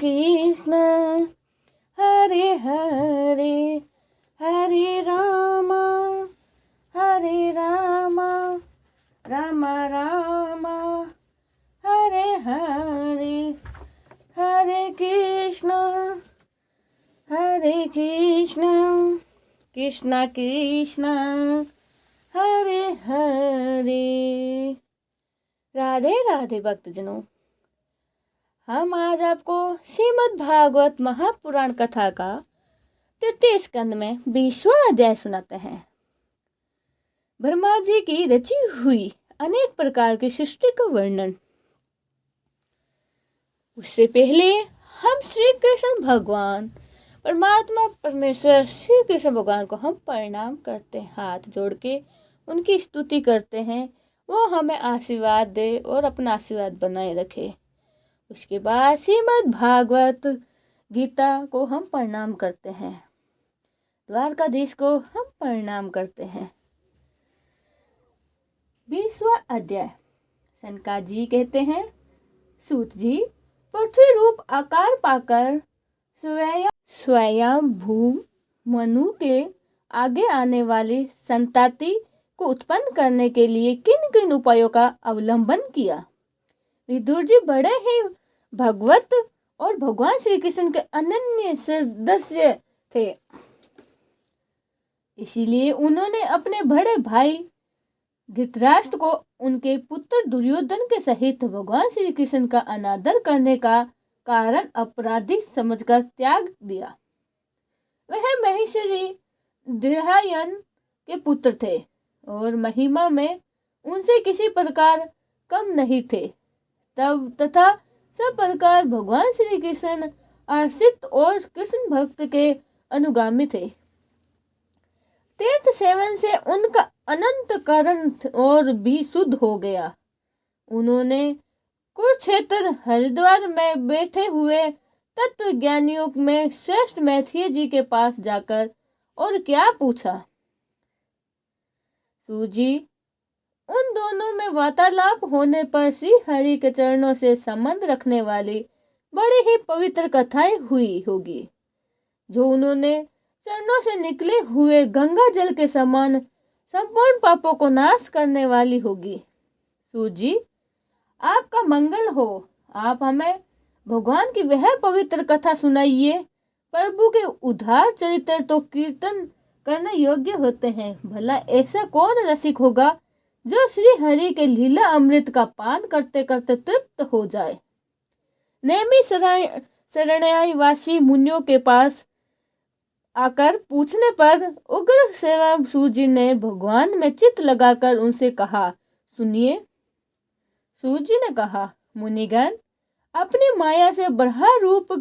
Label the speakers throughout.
Speaker 1: कृष्ण हरे हरे हरे राम राम राम हरे हरे हरे कृष्ण कृष्ण कृष्ण हरे हरे। राधे राधे भक्तजनों, हम आज आपको श्रीमद् भागवत महापुराण कथा का 33 स्कंद में 20वां अध्याय सुनाते हैं। ब्रह्मा जी की रची हुई अनेक प्रकार की सृष्टि का वर्णन। उससे पहले हम श्री कृष्ण भगवान परमात्मा परमेश्वर श्री कृष्ण भगवान को हम प्रणाम करते हैं, हाथ जोड़ के उनकी स्तुति करते हैं, वो हमें आशीर्वाद दे और अपना आशीर्वाद बनाए रखे। उसके बाद श्रीमद् भागवत गीता को हम प्रणाम करते हैं, द्वारकाधीश को हम प्रणाम करते हैं। 20वां अध्याय। सनकादिक जी कहते हैं, सूत जी पृथ्वी रूप आकार पाकर स्वयं भू मनु के आगे आने वाली संतति को उत्पन्न करने के लिए किन किन उपायों का अवलंबन किया। विदुर जी बड़े ही भगवत और भगवान श्री कृष्ण के अनन्य सदस्य थे, इसीलिए उन्होंने अपने बड़े भाई धृतराष्ट्र को उनके पुत्र दुर्योधन के सहित भगवान श्री कृष्ण का अनादर करने का कारण अपराधी समझकर त्याग दिया। वह महेश्वरी देहायन के पुत्र थे और महिमा में उनसे किसी प्रकार कम नहीं थे, तब तथा सब प्रकार भगवान श्री कृष्ण आश्रित और कृष्ण भक्त के अनुगामी थे। तीर्थ सेवन से उनका अनंत कारण और भी शुद्ध हो गया। उन्होंने कुरुक्षेत्र हरिद्वार में बैठे हुए तत्व ज्ञानियों में श्रेष्ठ मैथिली जी के पास जाकर और क्या पूछा। सूजी, उन दोनों में वार्तालाप होने पर श्री हरि के चरणों से संबंध रखने वाली बड़ी ही पवित्र कथाएं हुई होगी, जो उन्होंने चरणों से निकले हुए गंगा जल के समान संपूर्ण पापों को नाश करने वाली होगी। सूजी, आपका मंगल हो। आप हमें भगवान की वह पवित्र कथा सुनाइए। प्रभु के उद्धार चरित्र तो कीर्तन करने योग्य होते हैं। भला ऐसा कौन रसिक होगा जो श्री हरि के लीला अमृत का पान करते करते तृप्त हो जाए। नेमी शरणाईवासी मुनियों के पास आकर पूछने पर उग्र सेवा सूजी ने भगवान में चित्त लगाकर उनसे कहा, सुनिए। सूजी ने कहा, मुनिगण, अपनी माया से बरहा रूप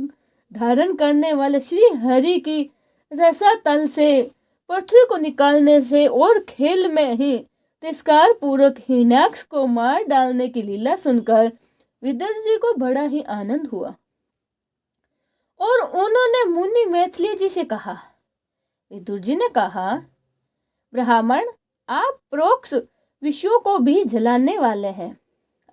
Speaker 1: धारण करने वाले श्री हरि की रसातल से पृथ्वी को निकालने से और खेल में ही तिरस्कार पूर्वक हिरण्याक्ष को मार डालने की लीला सुनकर विदुर जी को बड़ा ही आनंद हुआ और उन्होंने मुनि मैथिली जी से कहा। विदुर जी ने कहा, ब्राह्मण, आप प्रोक्त विषयों को भी जलाने वाले हैं,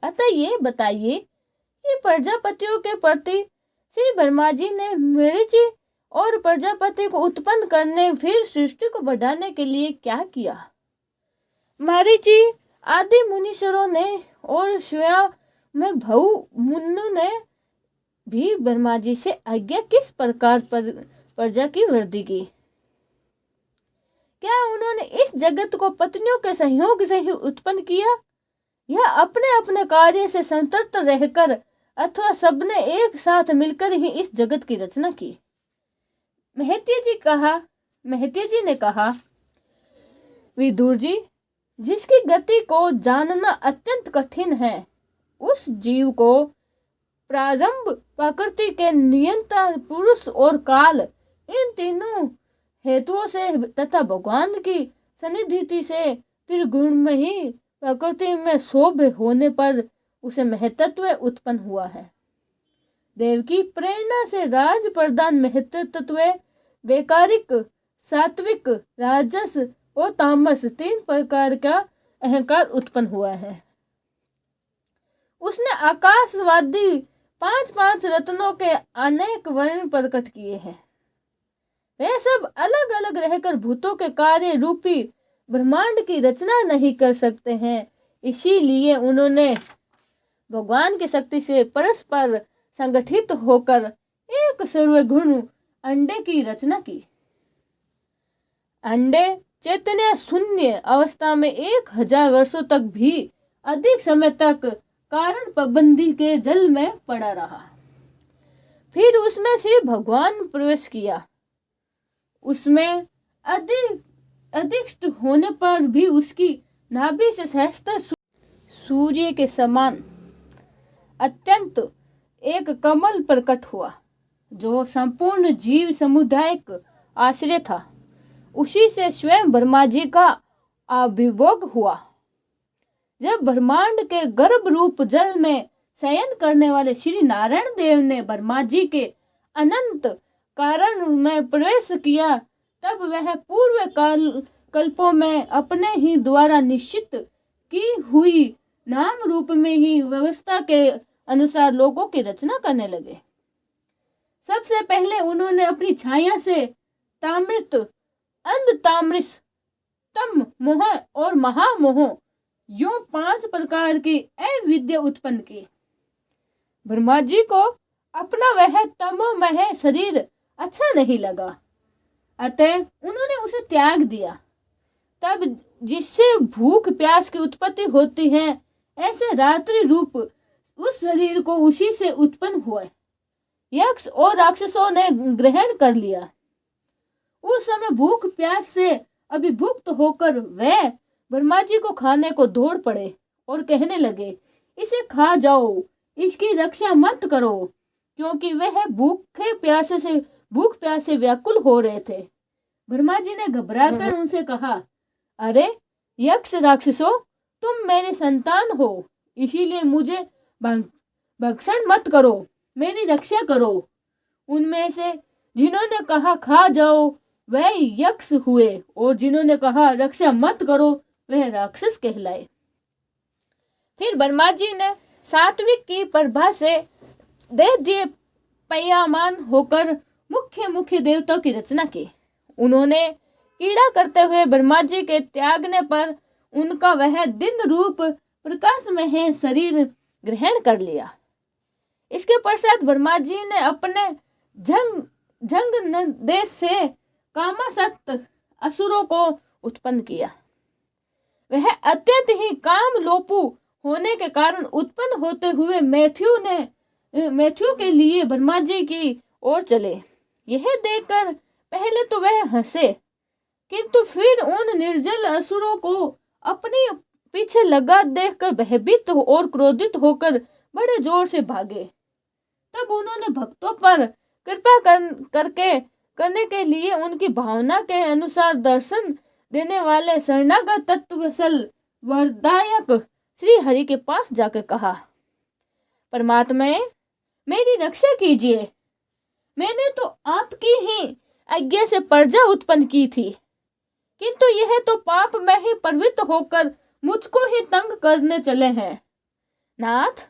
Speaker 1: अतः ये बताइए कि प्रजापतियों के प्रति श्री ब्रह्मा जी ने मरीचि और प्रजापति को उत्पन्न करने फिर सृष्टि को बढ़ाने के लिए क्या किया। मरीचि आदि मुनीश्वरों ने और स्वयं में भऊ मुनु ने भी ब्रह्मा जी से आज्ञा किस प्रकार प्रजा की वृद्धि की। क्या उन्होंने इस जगत को पत्नियों के सहयोग से ही उत्पन्न किया या अपने अपने कार्य से संतुष्ट रहकर अथवा सबने एक साथ मिलकर ही इस जगत की रचना की। महती जी ने कहा, विदुर जी, जिसकी गति को जानना अत्यंत कठिन है, उस जीव को प्रारंभ, प्रकृति के नियंता, पुरुष और काल, इन तीनों हेतुओं से तथा भगवान की सन्निधि से त्रिगुण में ही प्रकृति में शोभ होने पर उसे महत्त्व उत्पन्न हुआ है। देव की प्रेरणा से राज प्रदान महत्त्व, वैकारिक, सात्विक, राजस और तामस 3 प्रकार का अहंकार उत्पन्न हुआ है। उसने आकाशवादी 5-5 रत्नों के अनेक वर्ण प्रकट किए हैं। वे सब अलग अलग रहकर भूतों के कार्य रूपी ब्रह्मांड की रचना नहीं कर सकते हैं। इसीलिए उन्होंने भगवान की शक्ति से परस्पर संगठित होकर एक सर्वगुण अंडे की रचना की। अंडे चैतन्य शून्य अवस्था में 1000 वर्षों तक भी अधिक समय तक कारण पाबंदी के जल में पड़ा रहा। फिर उसमें से भगवान प्रवेश किया। उसमें अधिष्ठ होने पर भी उसकी नाभि से सहस्त्र सूर्य के समान अत्यंत एक कमल प्रकट हुआ, जो संपूर्ण जीव समुदाय का आश्रय था। उसी से स्वयं ब्रह्मा जी का आविर्भाव हुआ। जब ब्रह्मांड के गर्भ रूप जल में शयन करने वाले श्री नारायण देव ने ब्रह्मा जी के अनंत कारण में प्रवेश किया, तब वह पूर्व कल्पों में अपने ही द्वारा निश्चित की हुई नाम रूप में ही व्यवस्था के अनुसार लोगों की रचना करने लगे। सबसे पहले उन्होंने अपनी छाया से तामृत, अंधतामृस, तम मोह और महामोह यूं 5 प्रकार की अविद्या उत्पन्न की। ब्रह्मा जी को अपना वह तमोमय शरीर अच्छा नहीं लगा, अतः उन्होंने उसे त्याग दिया। तब जिससे भूख प्यास की उत्पत्ति होती है, ऐसे रात्रि रूप उस शरीर को उसी से उत्पन्न हुआ। यक्ष और राक्षसों ने ग्रहण कर लिया। उस समय भूख प्यास से अभिभुक्त होकर वे ब्रह्मा जी को खाने को दौड़ पड़े और कहने लगे, इसे खा जाओ, इसकी रक्षा मत करो, क्योंकि वह भूख प्यास से व्याकुल हो रहे थे। ब्रह्मा जी ने घबराकर उनसे कहा, अरे यक्ष राक्षसों, तुम मेरे संतान हो, इसीलिए मुझे भक्षण मत करो, मेरी रक्षा करो। उनमें से जिन्होंने कहा खा जाओ वह यक्ष हुए, और जिन्होंने कहा रक्षा मत करो वह राक्षस कहलाए। फिर ब्रह्मा जी ने सात्विक की प्रभा से देह दिए पयमान होकर मुख्य देवताओं की रचना की। उन्होंने कीड़ा करते हुए ब्रह्मा जी के त्यागने पर उनका वह दिन रूप प्रकाश में है शरीर ग्रहण कर लिया। इसके पश्चात ब्रह्मा जी ने अपने जंग देश से कामासक्त असुरों को उत्पन्न किया। वह अत्यंत ही काम लोपू होने के कारण उत्पन्न होते हुए मैथ्यू के लिए ब्रह्मा जी की ओर चले। यह देखकर पहले तो वह हंसे, किंतु फिर उन निर्जल असुरों को अपने पीछे लगा देखकर भयभीत और क्रोधित होकर बड़े जोर से भागे। तब उन्होंने भक्तों पर कृपा करने के लिए उनकी भावना के अनुसार दर्शन देने वाले शरणागत तत्वसल वरदायक श्री हरि के पास जाकर कहा, परमात्मा मेरी रक्षा कीजिए। मैंने तो आपकी ही आज्ञा से प्रजा उत्पन्न की थी, किंतु यह तो पाप में ही प्रवृत्त होकर मुझको ही तंग करने चले हैं। नाथ,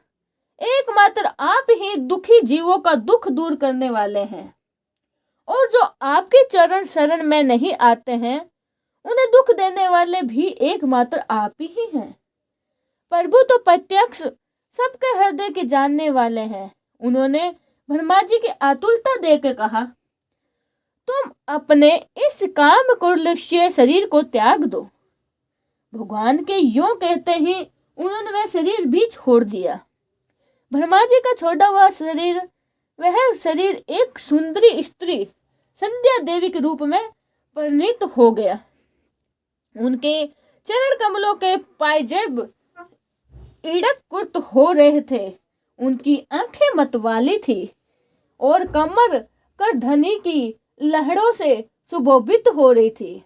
Speaker 1: एकमात्र आप ही दुखी जीवों का दुख दूर करने वाले हैं, और जो आपके चरण शरण में नहीं आते हैं उन्हें दुख देने वाले भी एकमात्र आप ही हैं। प्रभु तो प्रत्यक्ष सबके हृदय के जानने वाले हैं। उन्होंने ब्रह्मा जी की आतुरता देकर कहा, तुम अपने इस काम कुलक्ष्य शरीर को त्याग दो। भगवान के यूं कहते ही उन्होंने वह शरीर भी छोड़ दिया। ब्रह्मा जी का छोड़ा हुआ शरीर, वह शरीर एक सुंदरी स्त्री संध्या देवी के रूप में परिणित हो गया। उनके चरण कमलों के पायजेब इड़क कुर्त हो रहे थे, उनकी आंखें मतवाली थी और कमर करधनी की लहरों से सुशोभित हो रही थी।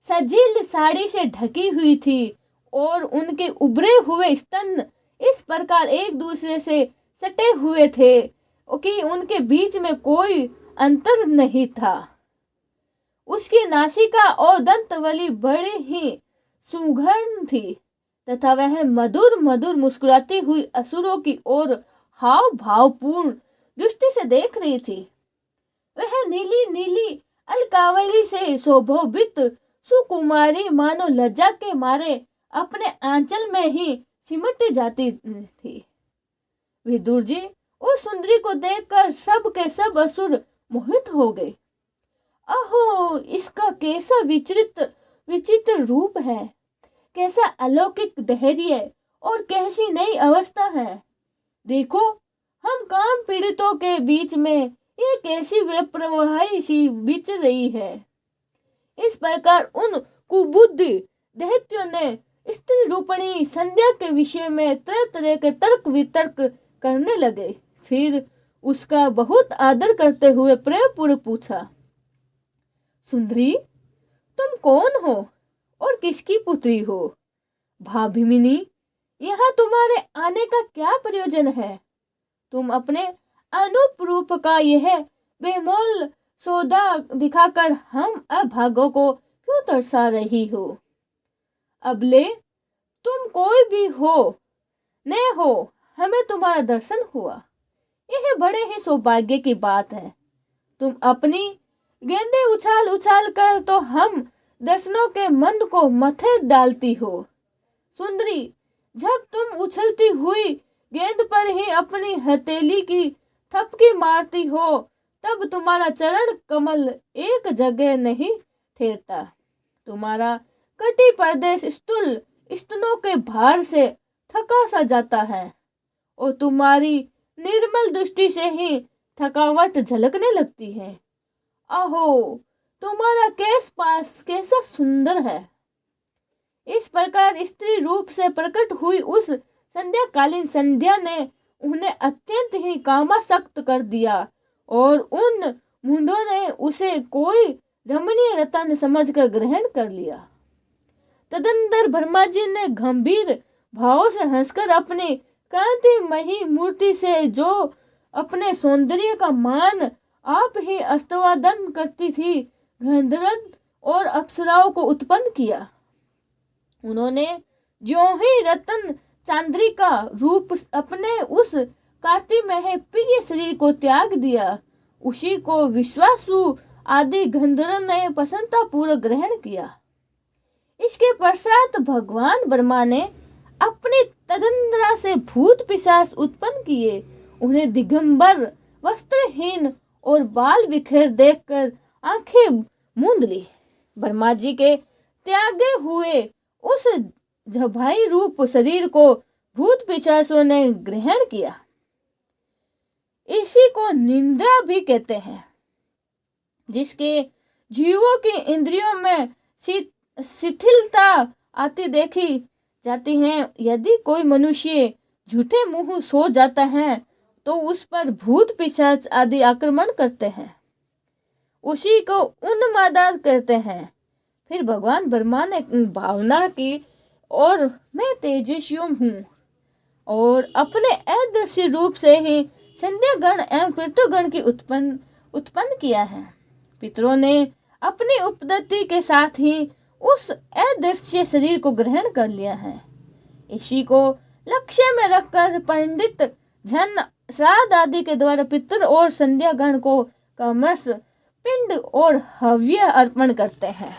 Speaker 1: सजील साड़ी से ढकी हुई थी और उनके उभरे हुए स्तन इस प्रकार एक दूसरे से सटे हुए थे कि उनके बीच में कोई अंतर नहीं था। उसकी नासिका और दंतवली बड़ी ही सुघड़ थी तथा वह मधुर मधुर मुस्कुराती हुई असुरों की ओर हाव भावपूर्ण दृष्टि से देख रही थी। वह नीली नीली अलकावली से शोभित सुकुमारी मानो लज्जा के मारे अपने आंचल में ही सिमट जाती थी। विदुर जी उस सुंदरी को देखकर सब के सब असुर मोहित हो गए। अहो, इसका कैसा विचित्र रूप है, कैसा अलौकिक धैर्य और कैसी नई अवस्था है। देखो, हम काम पीड़ितों के बीच में एक ऐसी बेप्रवाही सी बीच रही है। इस प्रकार उन कुबुद्धि दैत्यों ने स्त्री रूपणी संध्या के विषय में तरह तरह के तर्क वितर्क करने लगे। फिर उसका बहुत आदर करते हुए प्रेमपूर्वक पूछा, सुंदरी, तुम कौन हो और किसकी पुत्री हो? भाभिमिनी, यहाँ तुम्हारे आने का क्या प्रयोजन है? तुम अपने अनूप रूप का यह बेमोल सौदा दिखाकर हम अभागों को क्यों तरसा रही हो? अबले तुम कोई भी हो न हो, हमें तुम्हारा दर्शन हुआ, यह बड़े ही सौभाग्य की बात है। तुम अपनी गेंदें उछाल उछाल कर तो हम दर्शनों के मन को मथे डालती हो। सुंदरी, जब तुम उछलती हुई गेंद पर ही अपनी हथेली की थपकी मारती हो, तब तुम्हारा चरण कमल एक जगह नहीं ठहरता। तुम्हारा कटी प्रदेश स्थूल स्तनों के भार से थका सा जाता है और तुम्हारी निर्मल दृष्टि से ही थकावट झलकने लगती है। अहो, तुम्हारा केश पास कैसा सुंदर है। इस प्रकार स्त्री रूप से प्रकट हुई उस संध्याकालीन संध्या ने उन्हें अत्यंत ही कामासक्त कर दिया और उन मुंडों ने उसे कोई रमणीय रतन समझकर ग्रहण कर लिया। तदंतर ब्रह्मा जी ने गंभीर भाव से हंसकर अपनी कांतिमयी मूर्ति से, जो अपने सौंदर्य का मान आप ही अस्तवादन करती थी, गंधर्व और अप्सराओं को उत्पन्न किया। उन्होंने ज्यों ही रतन चांद्री का रूप अपने उस कार्तिमय प्रिय शरीर को त्याग दिया, उसी को विश्वासु आदि गंधर्व ने प्रसन्नता पूर्वक ग्रहण किया। इसके पश्चात भगवान ब्रह्मा ने अपनी तदंद्रा से भूत पिशाच उत्पन्न किए। उन्हें दिगंबर, वस्त्रहीन और बाल बिखेर देखकर आंखें मूंद ली। ब्रह्मा जी के त्यागे हुए उस झभाई रूप शरीर को भूत पिशाचों ने ग्रहण किया। इसी को निंद्रा भी कहते हैं, जिसके जीवों की इंद्रियों में शिथिलता आती देखी जाती है। यदि कोई मनुष्य झूठे मुंह सो जाता है तो उस पर भूत पिशाच आदि आक्रमण करते हैं, उसी को उन्माद कहते हैं। फिर भगवान ब्रह्मा ने भावना की और मैं तेजस्वी हूँ और अपने अदृश्य रूप से ही संध्यागण एवं पितृगण की उत्पन्न किया है। पितरों ने अपनी उपदत्ति के साथ ही उस अदृश्य शरीर को ग्रहण कर लिया है। इसी को लक्ष्य में रखकर पंडित जन श्राद्ध आदि के द्वारा पितर और संध्यागण को कमस, पिंड और हव्य अर्पण करते हैं।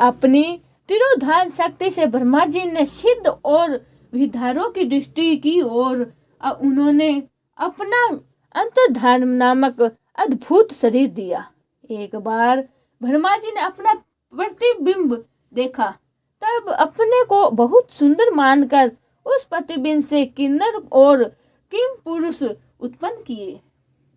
Speaker 1: अपनी तिरोधान शक्ति से ब्रह्मा जी ने सिद्ध और विधारों की दृष्टि की और उन्होंने अपना अंतर्धान नामक अद्भुत शरीर दिया। एक बार ब्रह्मा जी ने अपना प्रतिबिंब देखा, तब अपने को बहुत सुंदर मानकर उस प्रतिबिंब से किन्नर और किम पुरुष उत्पन्न किए।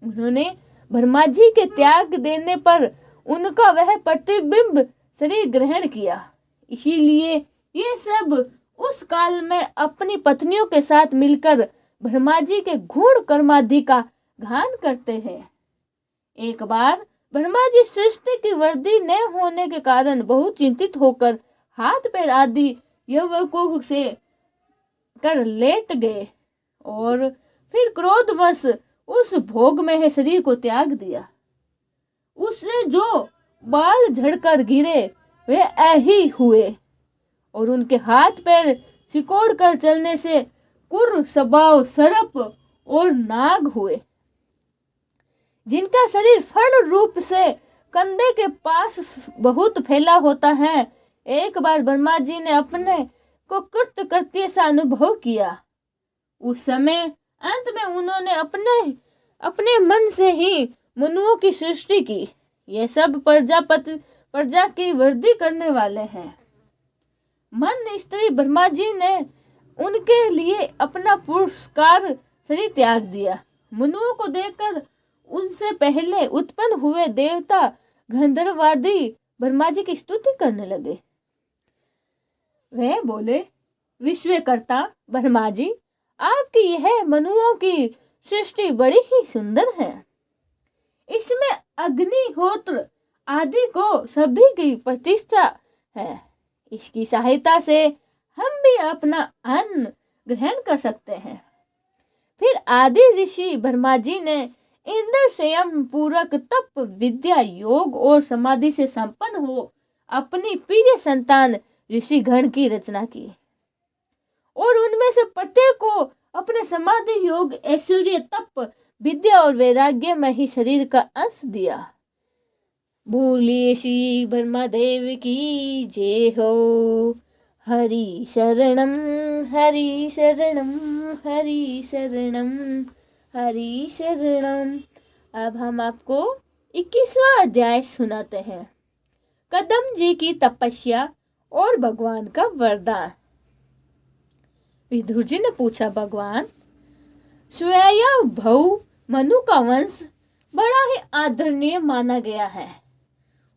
Speaker 1: उन्होंने ब्रह्मा जी के त्याग देने पर उनका वह प्रतिबिंब शरीर ग्रहण किया। इसीलिए ये सब उस काल में अपनी पत्नियों के साथ मिलकर ब्रह्मा जी के गुण कर्मादि का गान करते हैं। एक बार ब्रह्मा जी सृष्टि की वृद्धि न होने के कारण बहुत चिंतित होकर हाथ पैर आदि यवकों से कर लेट गए और फिर क्रोधवश उस भोग में है शरीर को त्याग दिया। उससे जो बाल झड़कर गिरे वे ऐही हुए और उनके हाथ पैर सिकोड़ कर चलने से कुर स्वभाव सर्प और नाग हुए, जिनका शरीर फण रूप से कंधे के पास बहुत फैला होता है। एक बार ब्रह्मा जी ने अपने को कृतकृत्य सा अनुभव किया। उस समय अंत में उन्होंने अपने मन से ही मनुओं की सृष्टि की। ये सब प्रजा की वृद्धि करने वाले हैं। मन स्त्री ब्रह्मा जी ने उनके लिए अपना पुरस्कार शरीर त्याग दिया। मनुओं को देखकर उनसे पहले उत्पन्न हुए देवता गंधर्व आदि ब्रह्मा जी की स्तुति करने लगे। वे बोले, विश्वकर्ता ब्रह्मा जी, आपकी यह मनुओं की सृष्टि बड़ी ही सुंदर है। इसमें अग्निहोत्र आदि को सभी की प्रतिष्ठा है। इसकी सहायता से हम भी अपना अन्न ग्रहण कर सकते हैं। फिर आदि ऋषि ब्रह्मा जी ने इंद्र संयम पूर्वक तप विद्या योग और समाधि से संपन्न हो अपनी प्रिय संतान ऋषि गण की रचना की और उनमें से प्रत्येक को अपने समाधि योग ऐश्वर्य तप विद्या और वैराग्य में ही शरीर का अंश दिया। बोलिए श्री ब्रह्मदेव की जय हो। हरि शरणम हरि शरणम हरि शरणम हरि शरणम। अब हम आपको 21वां अध्याय सुनाते हैं। कदम जी की तपस्या और भगवान का वरदान। विदुर जी ने पूछा, भगवान, स्वयंभू मनु का वंश बड़ा ही आदरणीय माना गया है।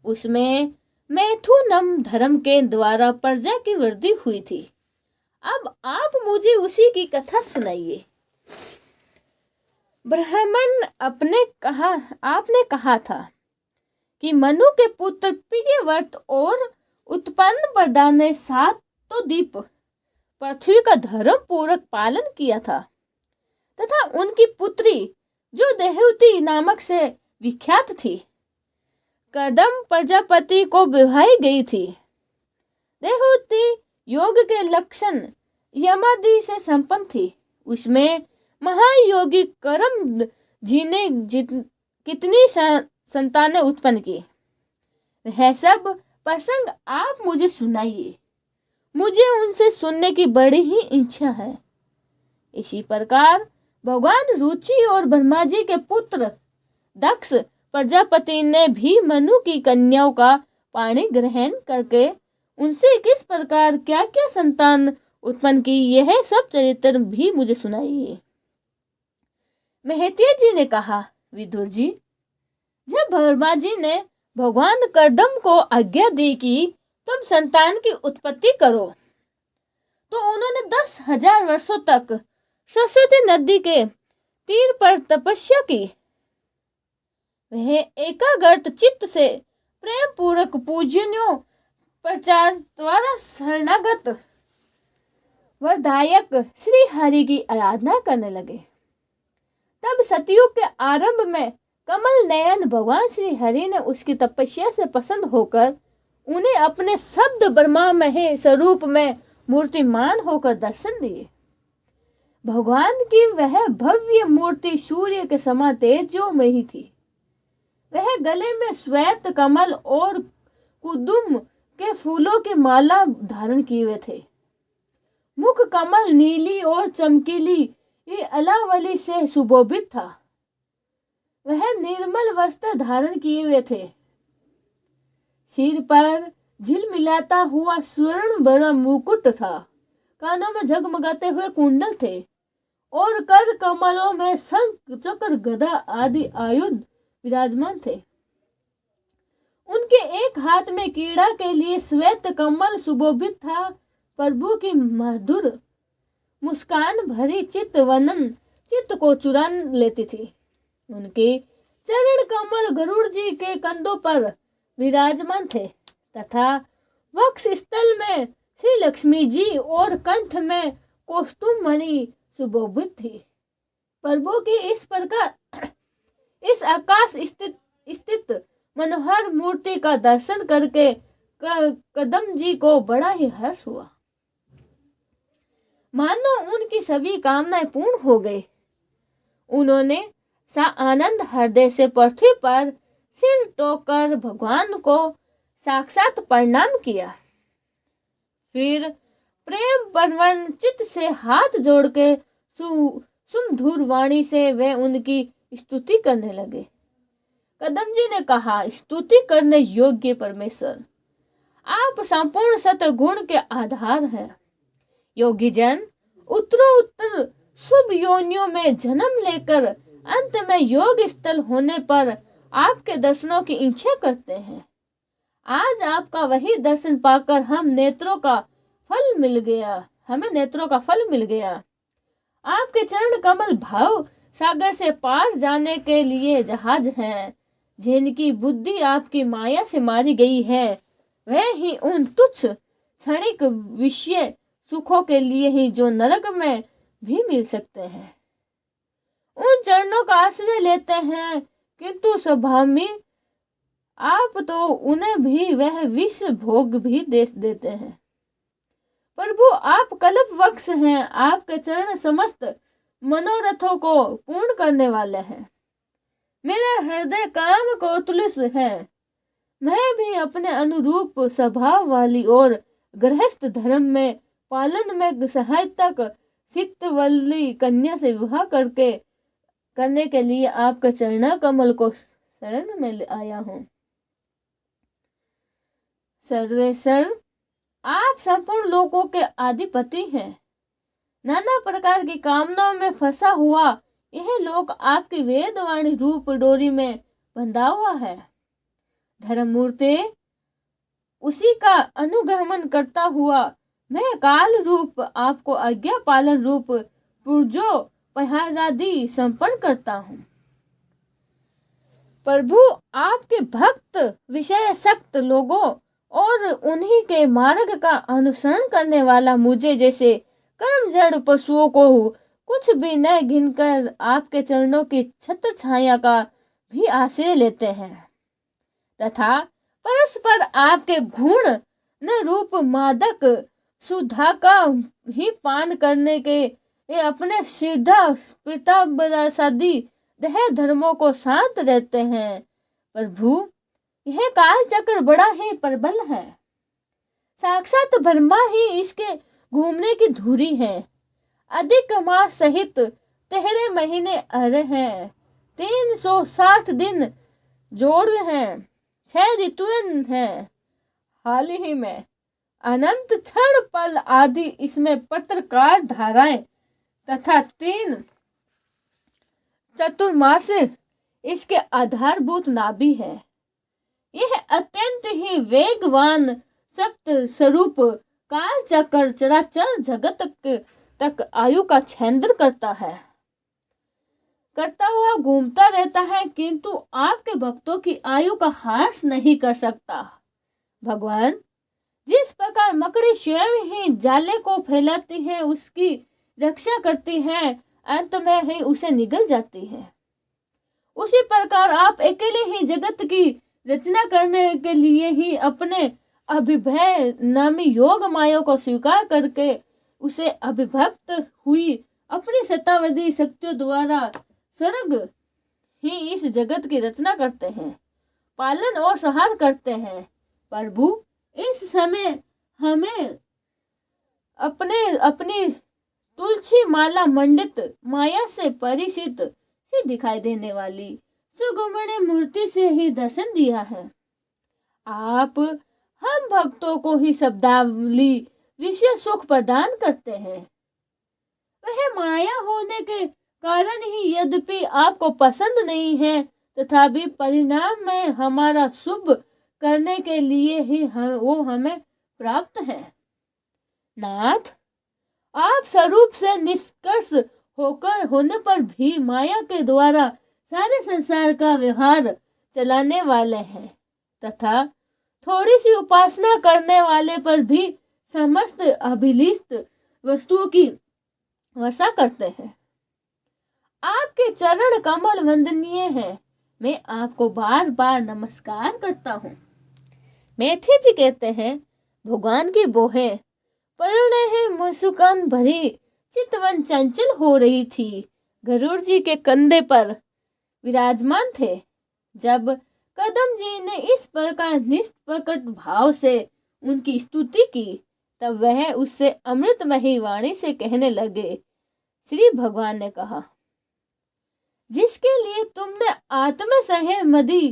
Speaker 1: उसमें मैथुनम धर्म के द्वारा प्रजा की वृद्धि हुई थी। अब आप मुझे उसी की कथा सुनाइए। ब्राह्मण आपने कहा था कि मनु के पुत्र प्रियव्रत और उत्पन्न प्रदा ने 7 दीप पृथ्वी का धर्म पूर्वक पालन किया था तथा उनकी पुत्री जो देवहूति नामक से विख्यात थी कदम प्रजापति को विवाही गई थी। देवहूति योग के लक्षण यमादि से संपन्न थी। उसमें महायोगी करम जी ने कितनी संतानें उत्पन्न की, वह सब प्रसंग आप मुझे सुनाइए। मुझे उनसे सुनने की बड़ी ही इच्छा है। इसी प्रकार भगवान रुचि और ब्रह्मा जी के पुत्र दक्ष प्रजापति ने भी मनु की कन्याओं का पाणी ग्रहण करके उनसे किस प्रकार क्या क्या संतान उत्पन्न की, यह सब चरित्र भी मुझे सुनाइए। महत्या जी ने कहा, विदुर जी, जब ब्रह्मा जी ने भगवान कदम को आज्ञा दी कि तुम संतान की उत्पत्ति करो, तो उन्होंने 10,000 वर्षों तक सरस्वती नदी के तीर पर तपस्या की। वह एकाग्रत चित्त से प्रेम पूर्वक पूजनियों प्रचार द्वारा शरणागत वरदायक श्री हरि की आराधना करने लगे। तब सतयुग के आरंभ में कमल नयन भगवान श्री हरि ने उसकी तपस्या से प्रसन्न होकर उन्हें अपने शब्द ब्रह्मामय स्वरूप में मूर्तिमान होकर दर्शन दिए। भगवान की वह भव्य मूर्ति सूर्य के समान तेजोमयी थी। वह गले में श्वेत कमल और कुदुम के फूलों की माला धारण किए हुए थे। मुख कमल नीली और चमकीली अलावली से सुशोभित था। वह निर्मल वस्त्र धारण किए हुए थे। सिर पर झिलमिलाता हुआ स्वर्ण बड़ा मुकुट था। कानों में झगमगाते हुए कुंडल थे और कर कमलों में शंख चक्र गदा आदि आयुध विराजमान थे। उनके एक हाथ में कीड़ा के लिए श्वेत कमल सुशोभित था। प्रभु की मधुर मुस्कान भरी चित्तवनन चित्त को चुरा लेती थी। उनके चरण कमल गरुड़ जी के कंधों पर विराजमान थे तथा वक्ष स्थल में श्री लक्ष्मी जी और कंठ में कौस्तुभ मणि सुशोभित थी। प्रभु की इस प्रकार इस आकाश स्थित मनोहर मूर्ति का दर्शन करके कदम जी को बड़ा ही हर्ष हुआ। मानो उनकी सभी कामनाएं पूर्ण हो गई। उन्होंने आनंद हृदय से पृथ्वी पर सिर टोकर भगवान को साक्षात प्रणाम किया। फिर प्रेम परवन चित्त से हाथ जोड़ के सुमधुर वाणी से वे उनकी स्तुति करने लगे। कदम जी ने कहा, स्तुति करने योग्य परमेश्वर, आप संपूर्ण सतगुण के आधार हैं। योगी जन उत्तरोत्तर शुभ योनियों में जन्म लेकर अंत में योग स्थल होने पर आपके दर्शनों की इच्छा करते हैं। आज आपका वही दर्शन पाकर हमें नेत्रों का फल मिल गया। आपके चरण कमल भाव सागर से पार जाने के लिए जहाज हैं। जिनकी बुद्धि आपकी माया से मारी गई है, वह ही उन तुच्छ क्षणिक विषय सुखों के लिए ही जो नरक में भी मिल सकते हैं, उन चरणों का आश्रय लेते हैं, किंतु स्वभाव में आप तो उन्हें भी वह विष भोग भी दे देते हैं। प्रभु, आप कल्प वक्ष हैं। आपके चरण समस्त मनोरथों को पूर्ण करने वाले हैं। मेरा हृदय काम को तुलस है। मैं भी अपने अनुरूप स्वभाव वाली और गृहस्थ धर्म में पालन में सहायता चित्तवल्ली कन्या से विवाह करने के लिए आपके चरण कमल को शरण में आया हूँ। सर्वेश्वर, आप संपूर्ण लोकों के अधिपति हैं। नाना प्रकार की कामनाओं में फंसा हुआ यह लोक आपकी वेदवाणी रूप डोरी में बंधा हुआ है। धर्ममूर्ति, उसी का अनुगमन करता हुआ मैं काल रूप आपको आज्ञा पालन रूप पुरजो पहारादि संपन्न करता हूँ। प्रभु, आपके भक्त विषय सक्त लोगों और उन्हीं के मार्ग का अनुसरण करने वाला मुझे जैसे कर्म जड़ पशुओं को कुछ भी न गिनकर आपके चरणों की छत्र छाया का भी आश्रय लेते हैं तथा परस्पर आपके गुण न रूप मादक सुधा का ही पान करने के अपने सीधा पिताबरासादी देह धर्मों को साथ रहते हैं। प्रभु, यह काल चक्र बड़ा ही प्रबल है। साक्षात ब्रह्मा ही इसके घूमने की धुरी है। अधिक मास सहित 13 महीने अरे हैं, 360 दिन जोड़ हैं, 6 ऋतुएं हैं। हाल ही में अनंत क्षण पल आदि इसमें पत्रकार धाराएं तथा 3 चतुर्मास इसके आधारभूत नाभि है। यह अत्यंत ही वेगवान सप्त स्वरूप काल चक्र चराचर जगत तक आयु का छेदन करता हुआ घूमता रहता है, किंतु आपके भक्तों की आयु का ह्रास नहीं कर सकता। भगवान, जिस प्रकार मकड़ी स्वयं ही जाले को फैलाती है, उसकी रक्षा करती है, अंत में ही उसे निगल जाती है, उसी प्रकार आप अकेले ही जगत की रचना करने के लिए ही अपने अभिभय नामी योग माया को स्वीकार करके उसे अभिभक्त हुई अपनी सत्तावधी शक्तियों द्वारा सर्ग ही इस जगत की रचना करते हैं, पालन और संहार करते हैं। प्रभु, इस समय हमें अपनी तुलसी माला मंडित माया से परिचित सी दिखाई देने वाली सुगमणि मूर्ति से ही दर्शन दिया है। आप हम भक्तों को ही शब्दावली विषय सुख प्रदान करते हैं। वह माया होने के कारण ही यद्यपि आपको पसंद नहीं है, तथापि परिणाम में हमारा शुभ करने के लिए ही वो हमें प्राप्त है। नाथ, आप स्वरूप से निष्कर्ष होने पर भी माया के द्वारा सारे संसार का व्यवहार चलाने वाले हैं तथा थोड़ी सी उपासना करने वाले पर भी समस्त अभिलिप्त वस्तुओं की वर्षा करते हैं। आपके चरण कमल वंदनीय है। मैं आपको बार बार नमस्कार करता हूँ। मैथिली जी कहते हैं, भगवान की बोहे पर्ण है मुस्कान भरी, चितवन चंचल हो रही थी, गरुड़ जी के कंधे पर विराजमान थे। जब कदम जी ने इस प्रकार निष्कपट भाव से उनकी स्तुति की, तब वह उससे अमृतमयी वाणी से कहने लगे। श्री भगवान ने कहा, जिसके लिए तुमने आत्म संयमदि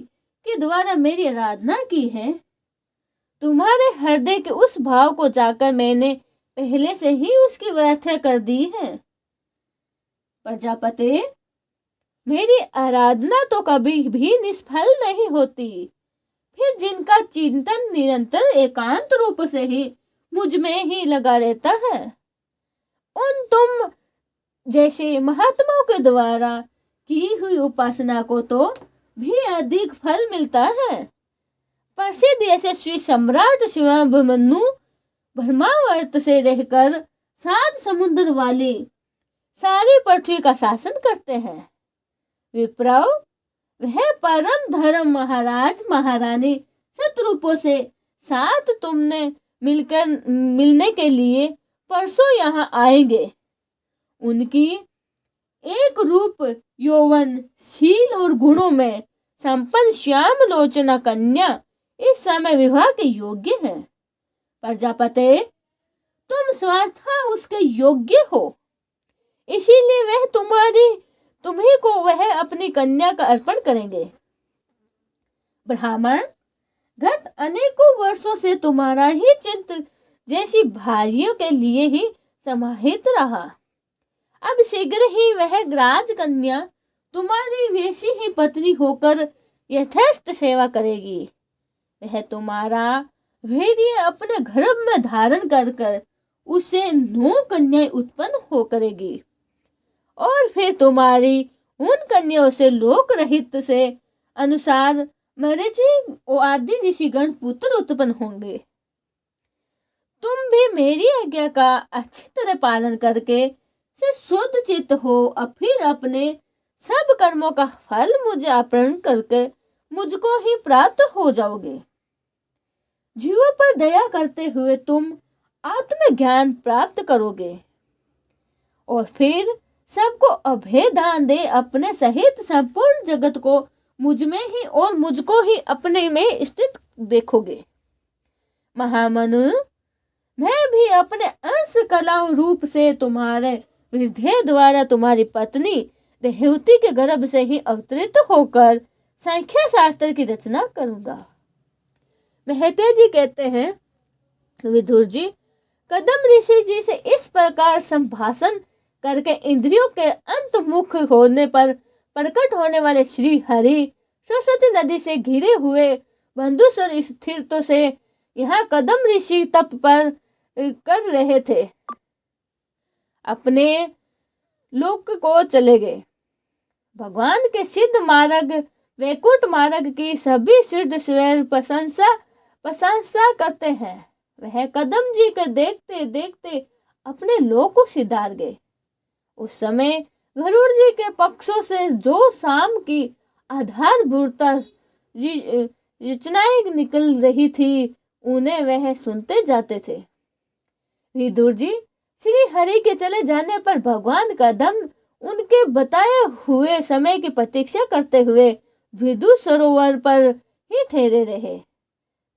Speaker 1: के द्वारा मेरी आराधना की है, तुम्हारे हृदय के उस भाव को जाकर मैंने पहले से ही उसकी व्याख्या कर दी है। प्रजापति, मेरी आराधना तो कभी भी निष्फल नहीं होती। फिर जिनका चिंतन निरंतर एकांत रूप से ही मुझ में ही लगा रहता है, उन तुम जैसे महात्माओं के द्वारा की हुई उपासना को तो भी अधिक फल मिलता है। प्रसिद्ध यशस्वी सम्राट शिवाभिमन्यु ब्रह्मावर्त से रहकर 7 समुद्र वाली सारी पृथ्वी का शासन करते हैं। विप्रव, वह परम धर्म महाराज महारानी शत्रुपों से 7 तुमने मिलने के लिए परसों यहाँ आएंगे। उनकी एक रूप, यौवन, शील और गुणों में संपन्न श्याम लोचना कन्या इस समय विवाह के योग्य है। प्रजापते, तुम स्वतः उसके योग्य हो, इसीलिए वह तुम्ही को वह अपनी कन्या का अर्पण करेंगे। ब्राह्मण, गत अनेकों वर्षों से तुम्हारा ही चित्त जैसी भाइयों के लिए ही समाहित रहा। अब शीघ्र ही वह राजकन्या तुम्हारी वैसी ही पत्नी होकर यथेष्ट सेवा करेगी। वह तुम्हारा वीर्य अपने गर्भ में धारण कर कर उससे 9 कन्याएं उत्पन्न हो करेगी, और फिर तुम्हारी उन कन्याओं से लोक रहित से अनुसार मरीचि आदि ऋषिगण पुत्र उत्पन्न होंगे। तुम भी मेरी आज्ञा का अच्छी तरह पालन करके से शुद्ध चित्त हो, अब फिर अपने सब कर्मों का फल मुझे अर्पण करके मुझको ही प्राप्त हो जाओगे। जीवों पर दया करते हुए तुम आत्मज्ञान प्राप्त करोगे, और फिर सबको अभय दान दे अपने सहित संपूर्ण जगत को मुझ में ही और मुझको ही अपने में स्थित देखोगे। महामनु, मैं भी अपने अंश कला रूप से तुम्हारे हृदय द्वारा तुम्हारी पत्नी देवहूति के गर्भ से ही अवतरित होकर संख्या शास्त्र की रचना करूंगा। महते जी कहते हैं, विदुर जी, कदम ऋषि जी से इस प्रकार संभाषण करके इंद्रियों के अंतमुख होने पर प्रकट होने वाले श्री हरि सरस्वती नदी से घिरे हुए बंधुस्वर स्थिरतों से यहाँ कदम ऋषि तप पर कर रहे थे, अपने लोक को चले गए। भगवान के सिद्ध मार्ग वैकुंठ मार्ग की सभी सिद्ध स्वर प्रशंसा करते हैं। वह कदम जी के देखते देखते अपने लोक को सिधार गए। उस समय गरुड़ जी के पक्षों से जो शाम की आधारभूत रचनाएं निकल रही थी, उन्हें वह सुनते जाते थे। विदुर जी, श्री हरि के चले जाने पर भगवान कदम उनके बताए हुए समय की प्रतीक्षा करते हुए विदुर सरोवर पर ही ठहरे रहे।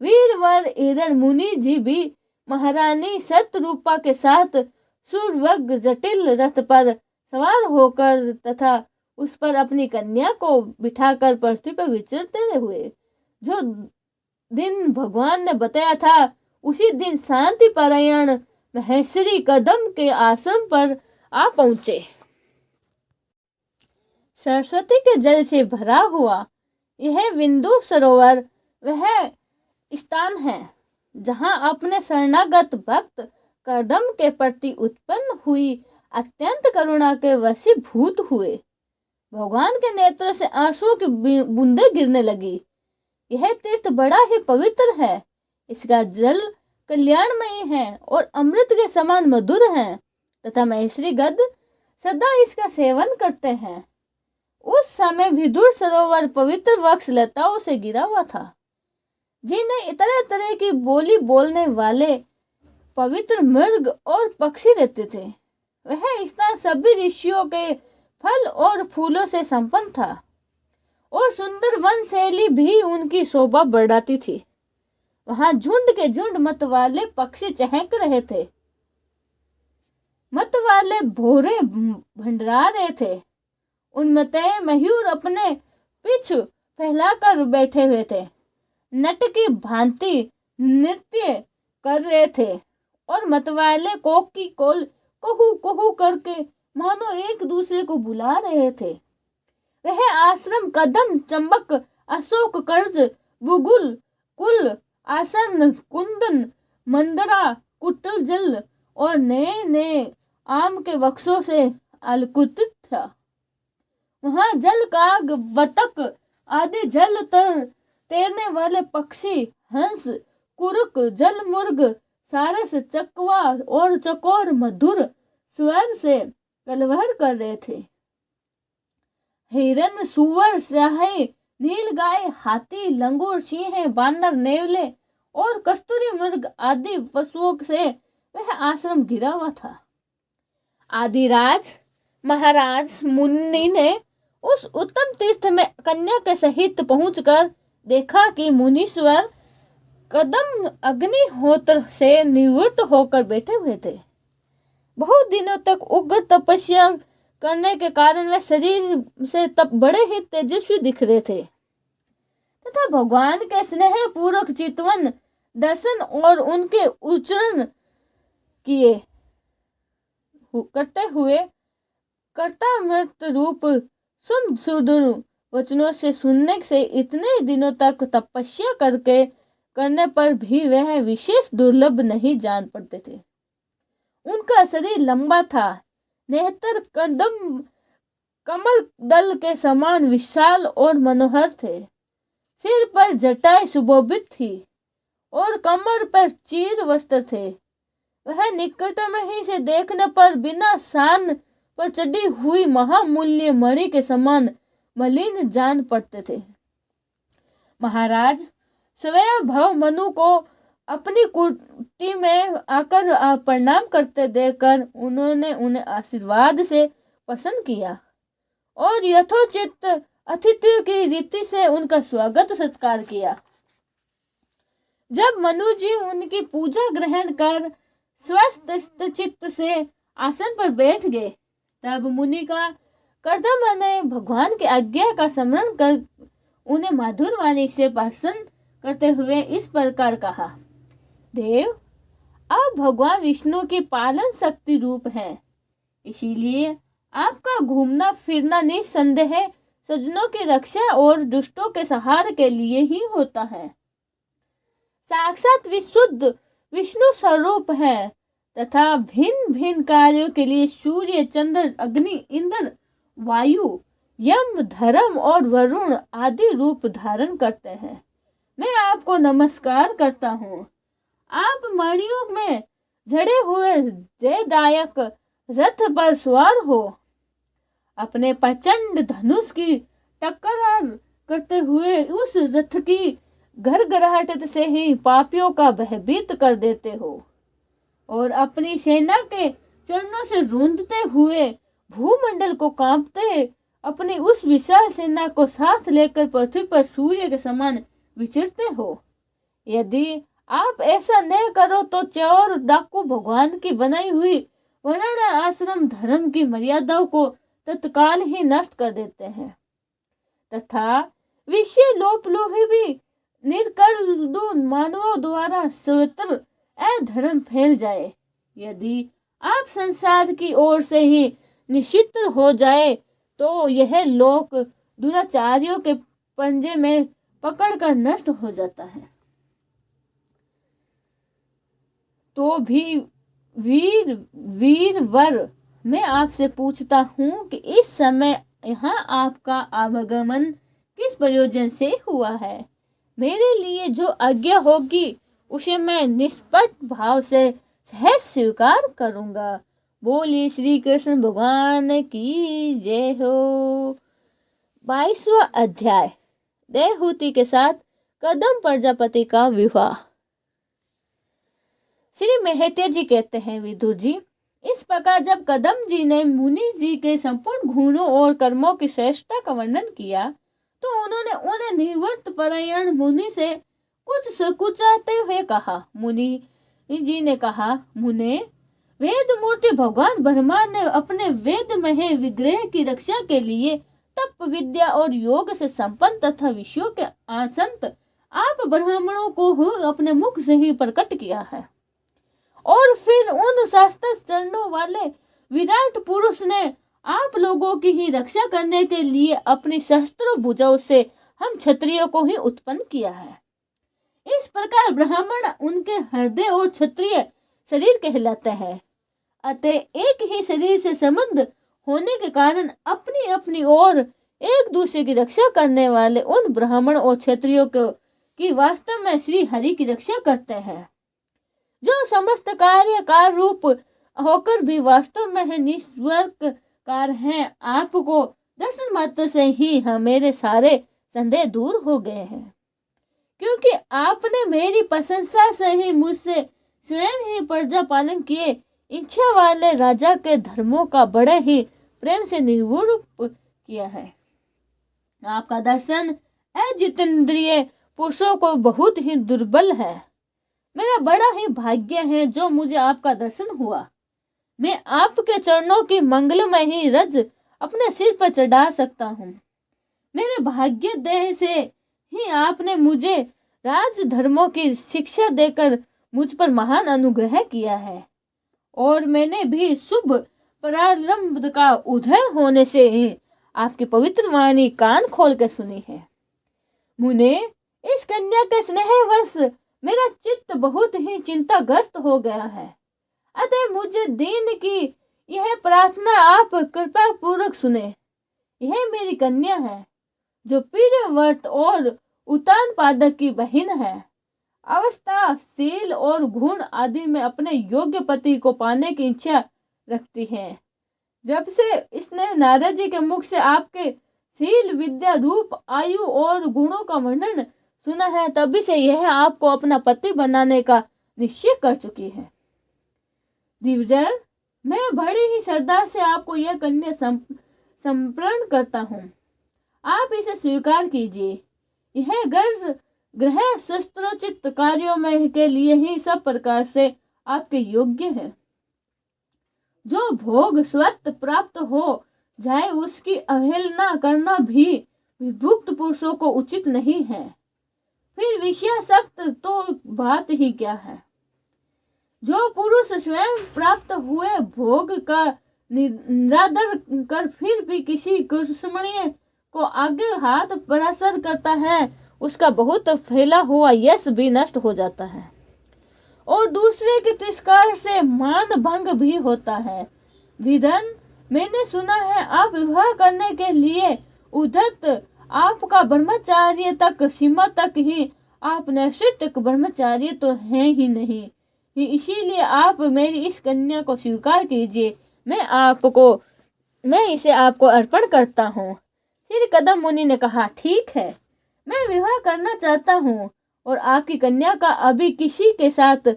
Speaker 1: वीरवर इधर मुनि जी भी महारानी सतरूपा के साथ सुरवग जटिल रथ पर सवार होकर तथा उस पर अपनी कन्या को बिठाकर पृथ्वी पर विचरते हुए जो दिन भगवान ने बताया था, उसी दिन शांति परायण महेश्वरी कदम के आश्रम पर आ पहुंचे। सरस्वती के जल से भरा हुआ यह बिंदु सरोवर वह स्थान है जहां अपने शरणागत भक्त कदम के प्रति उत्पन्न हुई अत्यंत करुणा के वशीभूत हुए। भगवान के नेत्रों से आंसुओं की बूंदें गिरने लगी। यह तीर्थ बड़ा ही पवित्र है। इसका जल कल्याणमयी है और अमृत के समान मधुर है तथा महेश्वरी गद सदा इसका सेवन करते हैं। उस समय विदुर सरोवर पवित्र वृक्ष लताओं से गिरा हुआ था, जिन्हें तरह तरह की बोली बोलने वाले पवित्र मृग और पक्षी रहते थे। वह स्थान सभी ऋषियों के फल और फूलों से संपन्न था और सुंदर वन शैली भी उनकी शोभा बढ़ाती थी। वहां झुंड के झुंड मत वाले पक्षी चहक रहे थे। मत वाले भोरे भंडरा रहे थे। उनमते मयूर अपने पीछ फैलाकर बैठे हुए थे, नट की भांति नृत्य कर रहे थे और मतवाले कोक की कोल कहू कहू करके मानो एक दूसरे को बुला रहे थे। वह आश्रम कदम, चंबक, अशोक, कर्ज, बुगुल, कुल, आसन, कुंदन, मंदरा, कुटल जल और नए नए आम के वृक्षों से अलंकृत था। वहां जल काग, बतख आदि जल तर तैरने वाले पक्षी, हंस, कुरुक, जलमुर्ग, सारस, चकवा और चकोर मधुर स्वर से कलरव कर रहे थे। हिरन, सुअर, स्याही, नीलगाय, हाथी, लंगूर, सिंह, बानर, नेवले और कस्तूरी मृग आदि पशुओं से वह आश्रम घिरा हुआ था। आदिराज महाराज मुनि ने उस उत्तम तीर्थ में कन्या के सहित पहुंचकर देखा कि मुनीश्वर कदम अग्निहोत्र से निवृत्त होकर बैठे हुए थे। बहुत दिनों तक उग्र तपस्या करने के कारण वे शरीर से तब बड़े ही तेजस्वी दिख रहे थे तथा भगवान के स्नेह पूर्वक चितवन दर्शन और उनके उच्चारण किए करते हुए कर्ता मृत रूप सुदूर वचनों से सुनने से इतने दिनों तक तपस्या करने पर भी वह विशेष दुर्लभ नहीं जान पड़ते थे। उनका शरीर लंबा था, नेत्र कदम कमल दल के समान विशाल और मनोहर थे। सिर पर जटाएं सुशोभित थी और कमर पर चीर वस्त्र थे। वह निकट में ही से देखने पर बिना सान पर चढ़ी हुई महामूल्य मणि के समान मलिन जान पड़ते थे। महाराज स्वयं भव मनु को अपनी कुटी में आकर प्रणाम करते देखकर उन्होंने उन्हें आशीर्वाद से प्रसन्न किया और यथोचित अतिथियों की रीति से उनका स्वागत सत्कार किया। जब मनु जी उनकी पूजा ग्रहण कर स्वस्थ चित्त से आसन पर बैठ गए, तब मुनि का कर्दम ने भगवान की आज्ञा का स्मरण कर उन्हें मधुर वाणी से प्रसन्न करते हुए इस प्रकार कहा। देव, आप भगवान विष्णु की पालन शक्ति रूप हैं, इसीलिए आपका घूमना फिरना निसंदेह सज्जनों की रक्षा और दुष्टों के सहारे के लिए ही होता है। साक्षात विशुद्ध विष्णु स्वरूप है तथा भिन्न भिन्न कार्यों के लिए सूर्य, चंद्र, अग्नि, इंद्र, वायु, यम, धर्म और वरुण आदि रूप धारण करते हैं। मैं आपको नमस्कार करता हूँ। आप मणियों में जड़े हुए जयदायक रथ पर सवार हो, अपने प्रचंड धनुष की टक्कर करते हुए उस रथ की घरघराहट से ही पापियों का भयभीत कर देते हो और अपनी सेना के चरणों से रूंधते हुए भूमंडल को कांपते अपनी उस विशाल सेना को साथ लेकर पृथ्वी पर सूर्य के समान विचरते हो। यदि आप ऐसा न करो तो चोर डाकू भगवान की बनाई हुई वर्ण आश्रम धर्म की मर्यादाओं को तत्काल ही नष्ट कर देते हैं तथा विषय लोप लोभी भी निर्कल मानवों द्वारा सर्वत्र अधर्म फैल जाए। यदि आप संसार की ओर से ही निश्चित हो जाए तो यह लोक दुराचारियों के पंजे में पकड़कर नष्ट हो जाता है। तो भी वीरवर मैं आपसे पूछता हूँ कि इस समय यहाँ आपका आवागमन किस प्रयोजन से हुआ है। मेरे लिए जो आज्ञा होगी उसे मैं निष्पक्ष भाव से सहज स्वीकार करूँगा। बोलिए श्री कृष्ण भगवान की जय हो। 22वां अध्याय, देवहूति के साथ कदम प्रजापति का विवाह। श्री महत्या जी कहते हैं, विदुर जी, इस प्रकार जब कदम जी ने मुनि जी के संपूर्ण गुणों और कर्मों की श्रेष्ठता का वर्णन किया तो उन्होंने उन्हें निवृत्त परायण मुनि से कुछ सकुचाते हुए कहा। मुनि जी ने कहा, मुने, वेद मूर्ति भगवान ब्रह्मा ने अपने वेद में विग्रह की रक्षा के लिए तप विद्या और योग से संपन्न तथा विश्व के आसंत आप ब्राह्मणों को अपने मुख से ही प्रकट किया है और फिर उन शास्त्र चरणों वाले विराट पुरुष ने आप लोगों की ही रक्षा करने के लिए अपनी शस्त्र भुजाओं से हम क्षत्रियों को ही उत्पन्न किया है। इस प्रकार ब्राह्मण उनके हृदय और क्षत्रिय शरीर कहलाते हैं। अतः एक ही शरीर से संबंध होने के कारण अपनी अपनी ओर एक दूसरे की रक्षा करने वाले उन ब्राह्मण और क्षत्रियों को की वास्तव में श्री हरि की रक्षा करते हैं, जो समस्त कार्य कार रूप होकर भी वास्तव में निस्वार्थ कार हैं। आपको दर्शन मात्र से ही मेरे सारे संदेह दूर हो गए हैं, क्योंकि आपने मेरी प्रशंसा से ही मुझसे स्वयं ही प्रजा पालन किए इच्छा वाले राजा के धर्मों का बड़े ही प्रेम से निरूपण किया है। आपका दर्शन अजितेंद्रिय पुरुषों को बहुत ही दुर्बल है। मेरा बड़ा ही भाग्य है जो मुझे आपका दर्शन हुआ। मैं आपके चरणों की मंगलमय ही रज अपने सिर पर चढ़ा सकता हूँ। मेरे भाग्य देह से ही आपने मुझे राज धर्मों की शिक्षा देकर मुझ पर महान अनुग्रह किया है और मैंने भी शुभ प्रारंभ का उदय होने से ही आपकी पवित्र वाणी कान खोल कर सुनी है। मुने, इस कन्या के स्नेहवश मेरा चित्त बहुत ही चिंताग्रस्त हो गया है। अतः मुझे दीन की यह प्रार्थना आप कृपा पूर्वक सुने। यह मेरी कन्या है जो प्रियव्रत और उतान पादक की बहन है। अवस्था, शील और गुण आदि में अपने योग्य पति को पाने की इच्छा रखती है। जब से इसने नारद जी के मुख से आपके शील, विद्या, रूप, आयु और गुणों का वर्णन सुना है, तभी से यह आपको अपना पति बनाने का निश्चय कर चुकी है। दिवजर, मैं बड़ी ही श्रद्धा से आपको यह कन्या समर्पण करता हूँ। आप इसे स्वीकार कीजिए। यह गर्ज ग्रह शस्त्रोचित कार्यों में के लिए ही सब प्रकार से आपके योग्य है। जो भोग स्वत प्राप्त हो जाए उसकी अवहेलना करना भी विभुक्त पुरुषों को उचित नहीं है। फिर विषयासक्त तो बात ही क्या है। जो पुरुष स्वयं प्राप्त हुए भोग का निरादर कर फिर भी किसी कुसुमणीय को आगे हाथ प्रसार करता है, उसका बहुत फैला हुआ यश भी नष्ट हो जाता है और दूसरे के तिरस्कार से मान भंग भी होता है। विधन, मैंने सुना है आप विवाह करने के लिए उद्धत आपका ब्रह्मचार्य तक सीमा तक ही आप नैष्ठिक ब्रह्मचार्य तो है ही नहीं। इसीलिए आप मेरी इस कन्या को स्वीकार कीजिए। मैं इसे आपको अर्पण करता हूँ। श्री कदम मुनि ने कहा, ठीक है, मैं विवाह करना चाहता हूँ और आपकी कन्या का अभी किसी के साथ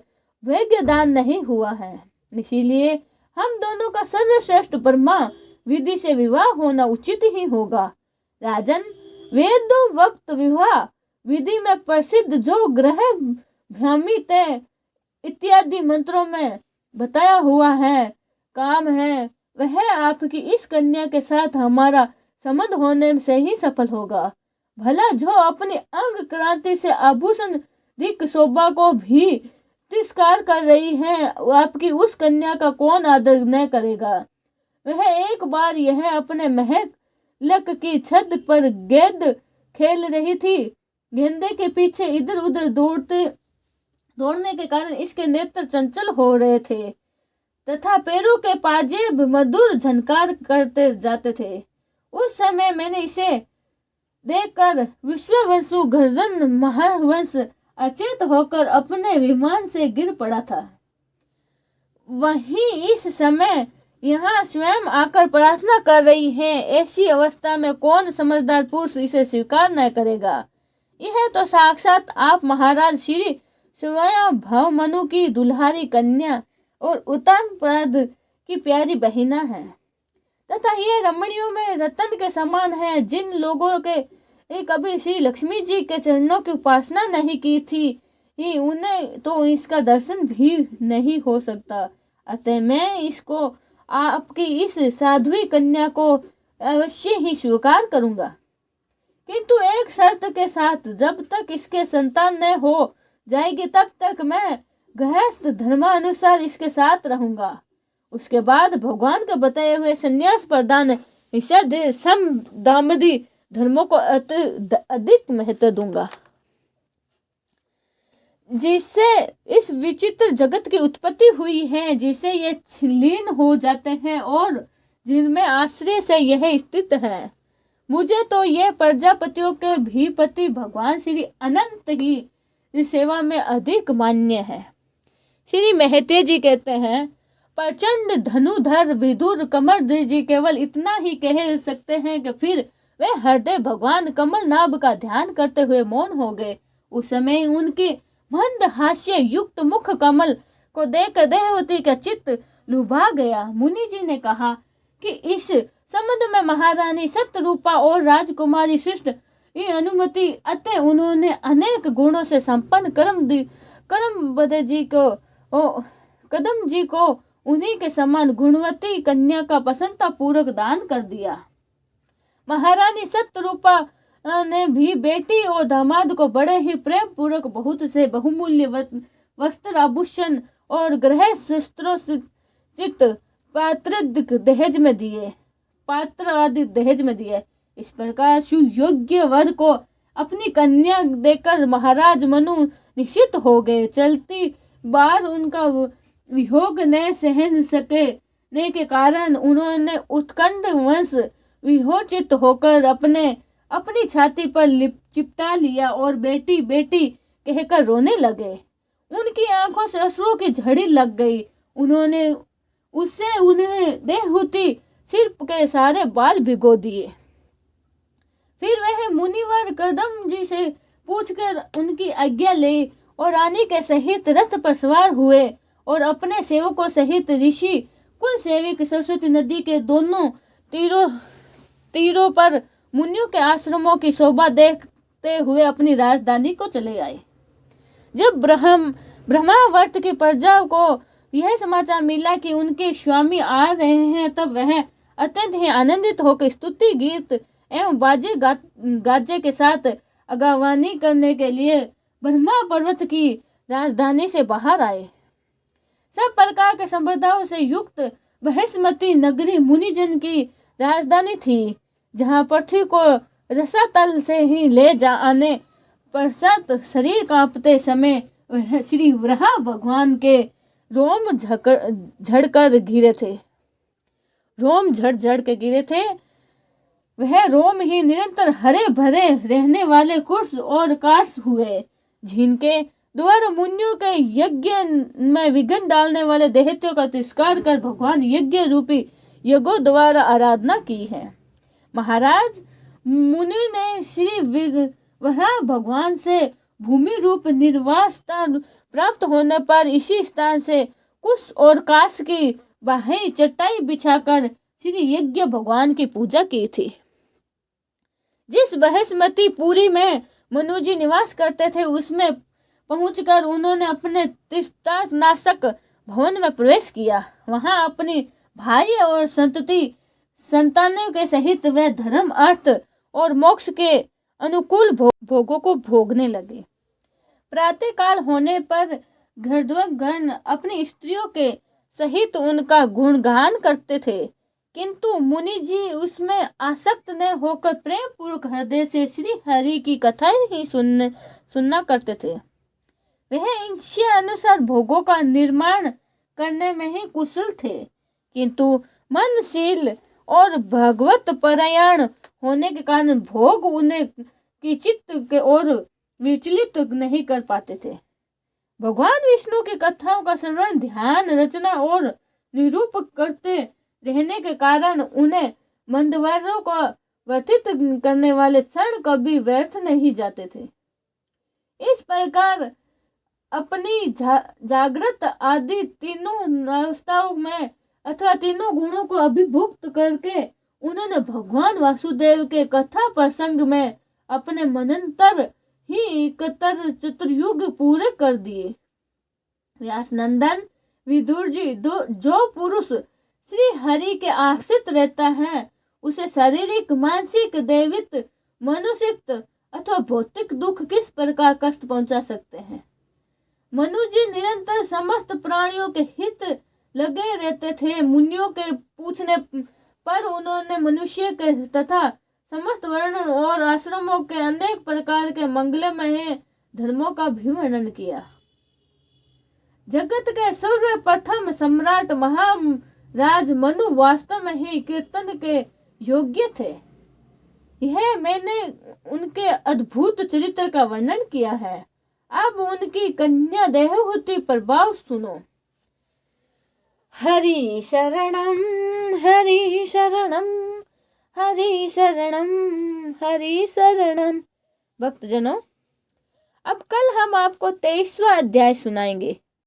Speaker 1: वैज्ञदान नहीं हुआ है, इसीलिए हम दोनों का सर्वश्रेष्ठ ब्रह्मा विधि से विवाह होना उचित ही होगा। राजन, वेदों वक्त विवाह विधि में प्रसिद्ध जो ग्रह भ्रामी तय इत्यादि मंत्रों में बताया हुआ है काम है, वह आपकी इस कन्या के साथ हमारा संबंध होने से ही सफल होगा। भला जो अपनी अंग क्रांति से आभूषण दिक शोभा को भी तिरस्कार कर रही है, आपकी उस कन्या का कौन आदर न करेगा। वह एक बार यह अपने महल की छत पर गेंद खेल रही थी। गेंदे के पीछे इधर उधर दौड़ने के कारण इसके नेत्र चंचल हो रहे थे तथा पैरों के पाजेब मधुर झनकार करते जाते थे। उस समय मैंने इसे देखकर विश्ववसु गर्दन महावंश अचेत होकर अपने विमान से गिर पड़ा था। वहीं इस समय यहाँ स्वयं आकर प्रार्थना कर रही है। ऐसी अवस्था में कौन समझदार पुरुष इसे स्वीकार न करेगा। यह तो साक्षात आप महाराज श्री स्वयं भवमनु की दुल्हारी कन्या और उतान पद की प्यारी बहिना है तथा ये रमणियों में रतन के समान है। जिन लोगों के कभी श्री लक्ष्मी जी के चरणों की उपासना नहीं की थी उन्हें तो इसका दर्शन भी नहीं हो सकता। अतः मैं इसको आपकी इस साध्वी कन्या को अवश्य ही स्वीकार करूंगा, किंतु एक शर्त के साथ। जब तक इसके संतान न हो जाएगी तब तक मैं गृहस्थ धर्मानुसार इसके साथ रहूंगा। उसके बाद भगवान के बताए हुए संन्यास प्रदान निषेध सम दामदी धर्मों को अधिक महत्व दूंगा, जिससे इस विचित्र जगत की उत्पत्ति हुई है, जिसे ये लीन हो जाते हैं और जिनमें आश्रय से यह स्थित है। मुझे तो ये प्रजापतियों के भी पति भगवान श्री अनंत की सेवा में अधिक मान्य है। श्री महते जी कहते हैं, प्रचंड धनुधर विदुर कमरधर जी केवल इतना ही कह सकते हैं कि फिर वे हृदय भगवान कमल नाभ का ध्यान करते हुए मौन हो गए। उस समय उनके मंद हास्य युक्त मुख कमल को देख देवहूति का चित्त लुभा गया। मुनि जी ने कहा कि इस संबंध में महारानी सत्यरूपा और राजकुमारी शिष्ट की अनुमति। अतः उन्होंने अनेक गुणों से संपन्न कदम जी को उन्हीं के समान गुणवती कन्या का प्रसन्नता पूर्वक दान कर दिया। महारानी सत्यरूपा ने भी बेटी और दामाद को बड़े ही प्रेम पूर्वक बहुत से बहुमूल्य वस्त्र आभूषण और गृह शस्त्रों पात्र आदि दहेज में दिए। इस प्रकार सुयोग्य वर को अपनी कन्या देकर महाराज मनु निश्चित हो गए। चलती बार उनका वियोग न सहन सकने के कारण उन्होंने उत्कंठ वंश विहोचित होकर अपनी छाती पर चिपटा लिया और बेटी बेटी कहकर रोने लगे। उनकी आंखों से अश्रुओं की झड़ी लग गई। उन्हें देवहूति सिर के सारे बाल भिगो दिए। फिर वह मुनिवर कदम जी से पूछकर उनकी आज्ञा ले और रानी के सहित रथ पर सवार हुए और अपने सेवकों सहित ऋषि कुल सेविक सरस्वती नदी के दोनों तीरों पर मुनियों के आश्रमों की शोभा देखते हुए अपनी राजधानी को चले आए। जब ब्रह्मावर्त की प्रजा को यह समाचार मिला कि उनके स्वामी आ रहे हैं, तब वह अत्यंत ही आनंदित होकर स्तुति गीत एवं बाजे गाजे के साथ अगवानी करने के लिए ब्रह्मा पर्वत की राजधानी से बाहर आए। सब प्रकार के संप्रदायों से युक्त बृहस्पति नगरी मुनिजन की राजधानी थी, जहाँ पृथ्वी को रसातल से ही ले जाने पश्चात शरीर कांपते समय श्री वराह भगवान के रोम झड़कर गिरे थे। वह रोम ही निरंतर हरे भरे रहने वाले कुश और कार्स हुए, जिनके द्वारा मुनियों के यज्ञ में विघ्न डालने वाले दैत्यों का तिरस्कार कर भगवान यज्ञ रूपी यज्ञों द्वारा आराधना की है। महाराज मुनि ने श्री वराह भगवान से भूमि रूप निर्वास स्थान प्राप्त होने पर इसी स्थान से कुश और काश की बाह्य चटाई बिछाकर श्री यज्ञ भगवान की पूजा की थी। जिस बृहस्पति पुरी में मनुजी निवास करते थे, उसमें पहुंचकर उन्होंने अपने नाशक भवन में प्रवेश किया। वहां अपनी भार्य और संतानों के सहित वे धर्म अर्थ और मोक्ष के अनुकूल भोगों को भोगने लगे। प्रातः काल होने पर गण अपनी स्त्रियों के सहित उनका गुणगान करते थे, किंतु मुनि जी उसमें आसक्त न होकर प्रेम पूर्वक हृदय से श्री हरि की कथाएं ही सुनना करते थे। वह इच्छा अनुसार भोगों का निर्माण करने में ही कुशल थे, किंतु मनशील और भगवत परायण होने के कारण भोग उन्हें की चित्त के ओर विचलित नहीं कर पाते थे। भगवान विष्णु की कथाओं का श्रवण, ध्यान, रचना और निरूप करते रहने के कारण उन्हें मंदवारों को व्यतीत करने वाले क्षण कभी व्यर्थ नहीं जाते थे। इस प्रकार अपनी जागृत आदि तीनों अवस्थाओं में अथवा तीनों गुणों को अभिभूत करके उन्होंने भगवान वासुदेव के कथा प्रसंग में अपने मनंतर ही 71 चतुर्युग पूरे कर दिए। व्यास नंदन विदुर जी, जो पुरुष श्री हरि के आश्रित रहता है उसे शारीरिक, मानसिक, दैविक, मनुष्यिक अथवा भौतिक दुख किस प्रकार कष्ट पहुंचा सकते हैं। मनु जी निरंतर समस्त प्राणियों के हित लगे रहते थे। मुनियों के पूछने पर उन्होंने मनुष्य के तथा समस्त वर्ण और आश्रमों के अनेक प्रकार के मंगलमय धर्मों का भी वर्णन किया। जगत के सर्वप्रथम सम्राट महाराज मनु वास्तव में ही कीर्तन के योग्य थे। यह मैंने उनके अद्भुत चरित्र का वर्णन किया है। अब उनकी कन्या देवहूति प्रभाव सुनो। हरि शरणम हरि शरणम हरि शरणम हरि शरणम। भक्तजनों, अब कल हम आपको 23वां अध्याय सुनाएंगे।